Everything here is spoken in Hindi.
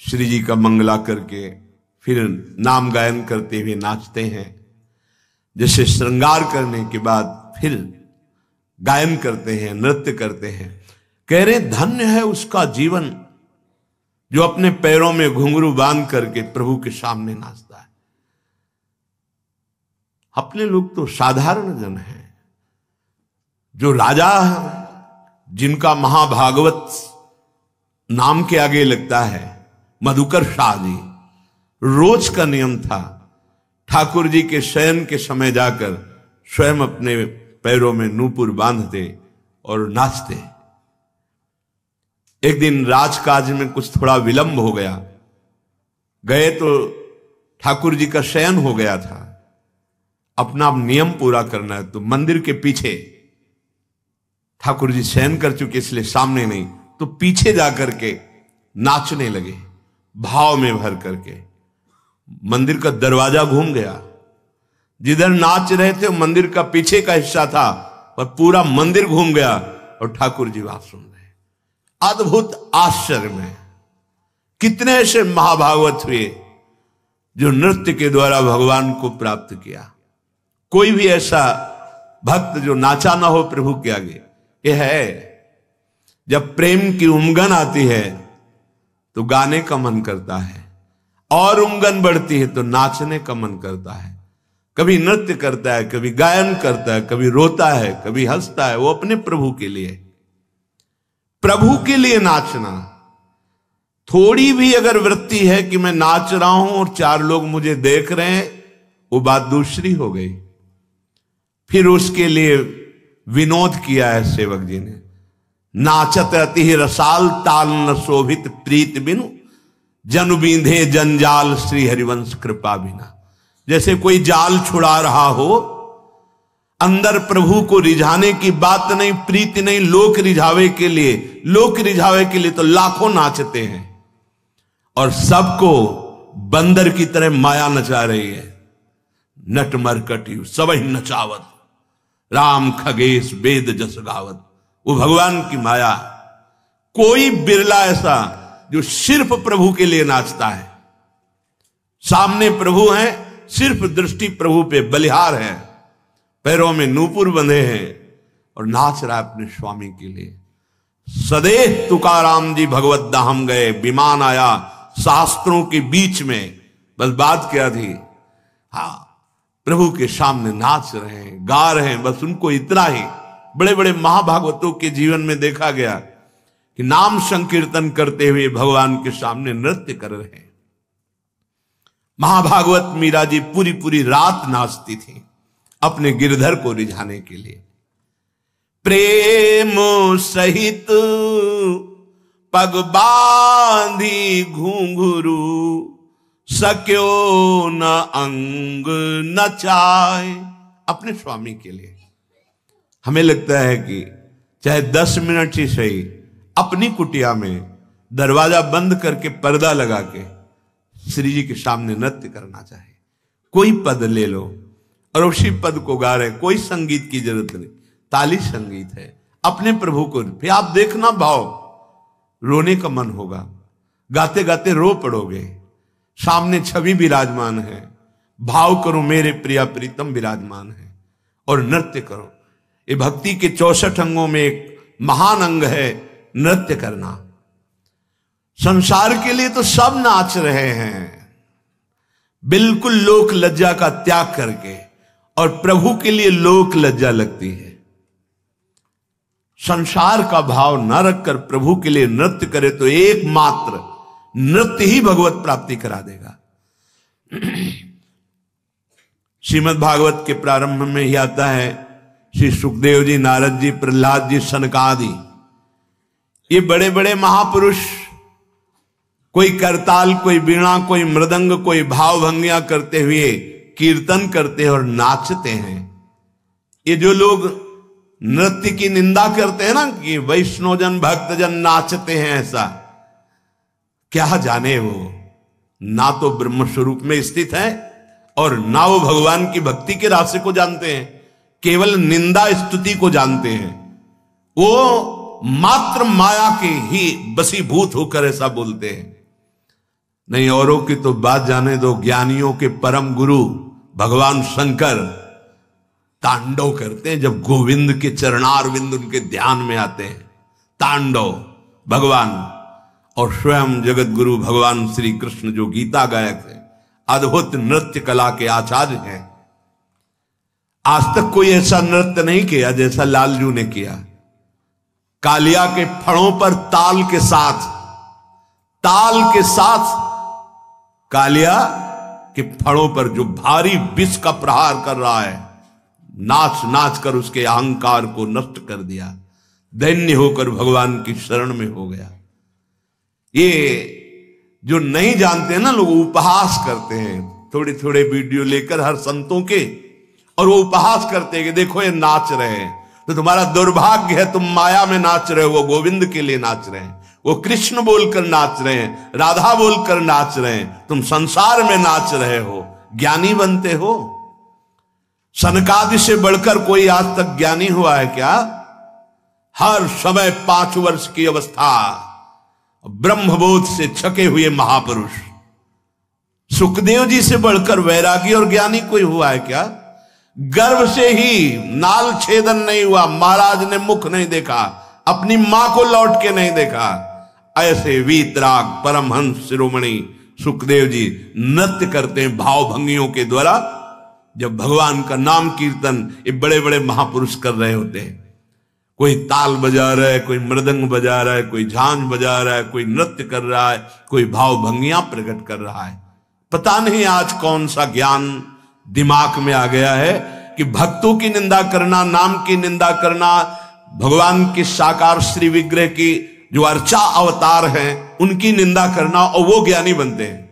श्री जी का मंगला करके फिर नाम गायन करते हुए नाचते हैं। जैसे श्रृंगार करने के बाद फिर गायन करते हैं, नृत्य करते हैं। कह रहे धन्य है उसका जीवन जो अपने पैरों में घुंघरू बांध करके प्रभु के सामने नाचता है। अपने लोग तो साधारण जन हैं। जो राजा जिनका महाभागवत नाम के आगे लगता है, मधुकर शाह जी, रोज का नियम था ठाकुर जी के शयन के समय जाकर स्वयं अपने पैरों में नूपुर बांधते और नाचते। एक दिन राजकाज में कुछ थोड़ा विलंब हो गया, गए तो ठाकुर जी का शयन हो गया था। अपना नियम पूरा करना है तो मंदिर के पीछे, ठाकुर जी शयन कर चुके इसलिए सामने नहीं, तो पीछे जाकर के नाचने लगे भाव में भर करके। मंदिर का दरवाजा घूम गया, जिधर नाच रहे थे मंदिर का पीछे का हिस्सा था और पूरा मंदिर घूम गया और ठाकुर जी बात सुन रहे। अद्भुत आश्चर्य में कितने ऐसे महाभागवत हुए जो नृत्य के द्वारा भगवान को प्राप्त किया। कोई भी ऐसा भक्त जो नाचा ना हो प्रभु के आगे। यह है जब प्रेम की उमंगन आती है तो गाने का मन करता है, और उमंगन बढ़ती है तो नाचने का मन करता है। कभी नृत्य करता है, कभी गायन करता है, कभी रोता है, कभी हंसता है। वो अपने प्रभु के लिए, प्रभु के लिए नाचना। थोड़ी भी अगर वृत्ति है कि मैं नाच रहा हूं और चार लोग मुझे देख रहे हैं, वो बात दूसरी हो गई। फिर उसके लिए विनोद किया है सेवक जी ने, नाचत अति रसाल ताल न शोभित प्रीत बिनु जनु बींधे जंजाल श्री हरिवंश कृपा बिना। जैसे कोई जाल छुड़ा रहा हो, अंदर प्रभु को रिझाने की बात नहीं, प्रीति नहीं, लोक रिझावे के लिए, लोक रिझावे के लिए तो लाखों नाचते हैं और सबको बंदर की तरह माया नचा रही है। नट मरकटी सब ही नचावत, राम खगेश वेद जस गावत। वो भगवान की माया। कोई बिरला ऐसा जो सिर्फ प्रभु के लिए नाचता है। सामने प्रभु हैं, सिर्फ दृष्टि प्रभु पे बलिहार है, पैरों में नूपुर बंधे हैं और नाच रहा है अपने स्वामी के लिए। सदैव तुकाराम जी भगवत धाम गए, विमान आया शास्त्रों के बीच में। बस बात क्या थी, हाँ प्रभु के सामने नाच रहे हैं, गा रहे हैं, बस उनको इतना ही। बड़े बड़े महाभागवतों के जीवन में देखा गया कि नाम संकीर्तन करते हुए भगवान के सामने नृत्य कर रहे हैं। महाभागवत मीरा जी पूरी पूरी रात नाचती थी अपने गिरधर को रिझाने के लिए। प्रेम सहित पग बांधी घुंघरू सक्यो न अंग नचाए। अपने स्वामी के लिए। हमें लगता है कि चाहे 10 मिनट ही सही अपनी कुटिया में दरवाजा बंद करके पर्दा लगा के श्री जी के सामने नृत्य करना चाहिए। कोई पद ले लो और उसी पद को गा रहे, कोई संगीत की जरूरत नहीं, ताली संगीत है। अपने प्रभु को फिर आप देखना, भाव रोने का मन होगा, गाते गाते रो पड़ोगे। सामने छवि विराजमान है, भाव करो मेरे प्रिया प्रीतम विराजमान है और नृत्य करो। ये भक्ति के 64 अंगों में एक महान अंग है नृत्य करना। संसार के लिए तो सब नाच रहे हैं बिल्कुल लोक लज्जा का त्याग करके, और प्रभु के लिए लोक लज्जा लगती है। संसार का भाव न रखकर प्रभु के लिए नृत्य करे तो एकमात्र नृत्य ही भगवत प्राप्ति करा देगा। श्रीमद् भागवत के प्रारंभ में ही आता है, श्री सुखदेव जी, नारद जी, प्रहलाद जी, सनकादि, ये बड़े बड़े महापुरुष, कोई करताल, कोई वीणा, कोई मृदंग, कोई भाव भंगियां करते हुए कीर्तन करते हैं और नाचते हैं। ये जो लोग नृत्य की निंदा करते हैं ना कि वैष्णवजन भक्तजन नाचते हैं, ऐसा क्या जाने वो ना तो ब्रह्म स्वरूप में स्थित है और ना वो भगवान की भक्ति के रास्ते को जानते हैं, केवल निंदा स्तुति को जानते हैं। वो मात्र माया के ही बसीभूत होकर ऐसा बोलते हैं। नहीं, औरों की तो बात जाने दो, ज्ञानियों के परम गुरु भगवान शंकर तांडव करते हैं जब गोविंद के चरणारविंद उनके ध्यान में आते हैं। तांडव भगवान, और स्वयं जगत गुरु भगवान श्री कृष्ण जो गीता गायक है, अद्भुत नृत्य कला के आचार्य हैं। आज तक कोई ऐसा नृत्य नहीं किया जैसा लालजू ने किया। कालिया के फणों पर ताल के साथ कालिया के फणों पर जो भारी विष का प्रहार कर रहा है, नाच नाच कर उसके अहंकार को नष्ट कर दिया। दैन्य होकर भगवान की शरण में हो गया। ये जो नहीं जानते हैं ना लोग, उपहास करते हैं थोड़े थोड़े वीडियो लेकर हर संतों के, और वो उपहास करते हैं कि देखो ये नाच रहे हैं। तो तुम्हारा दुर्भाग्य है, तुम माया में नाच रहे हो, वो गोविंद के लिए नाच रहे हैं, वो कृष्ण बोलकर नाच रहे हैं, राधा बोलकर नाच रहे हैं, तुम संसार में नाच रहे हो, ज्ञानी बनते हो। सनकादि से बढ़कर कोई आज तक ज्ञानी हुआ है क्या? हर समय 5 वर्ष की अवस्था ब्रह्मबोध से छके हुए महापुरुष। सुखदेव जी से बढ़कर वैरागी और ज्ञानी कोई हुआ है क्या? गर्भ से ही नाल छेदन नहीं हुआ, महाराज ने मुख नहीं देखा, अपनी मां को लौट के नहीं देखा। ऐसे वीतराग परमहंस शिरोमणि सुखदेव जी नृत्य करते हैं भाव भंगियों के द्वारा। जब भगवान का नाम कीर्तन ये बड़े बड़े महापुरुष कर रहे होते हैं, कोई ताल बजा रहा है, कोई मृदंग बजा रहा है, कोई झांझ बजा रहा है, कोई नृत्य कर रहा है, कोई भाव भंगियां प्रकट कर रहा है। पता नहीं आज कौन सा ज्ञान दिमाग में आ गया है कि भक्तों की निंदा करना, नाम की निंदा करना, भगवान के साकार श्री विग्रह की जो अर्चा अवतार हैं उनकी निंदा करना, और वो ज्ञानी बनते हैं।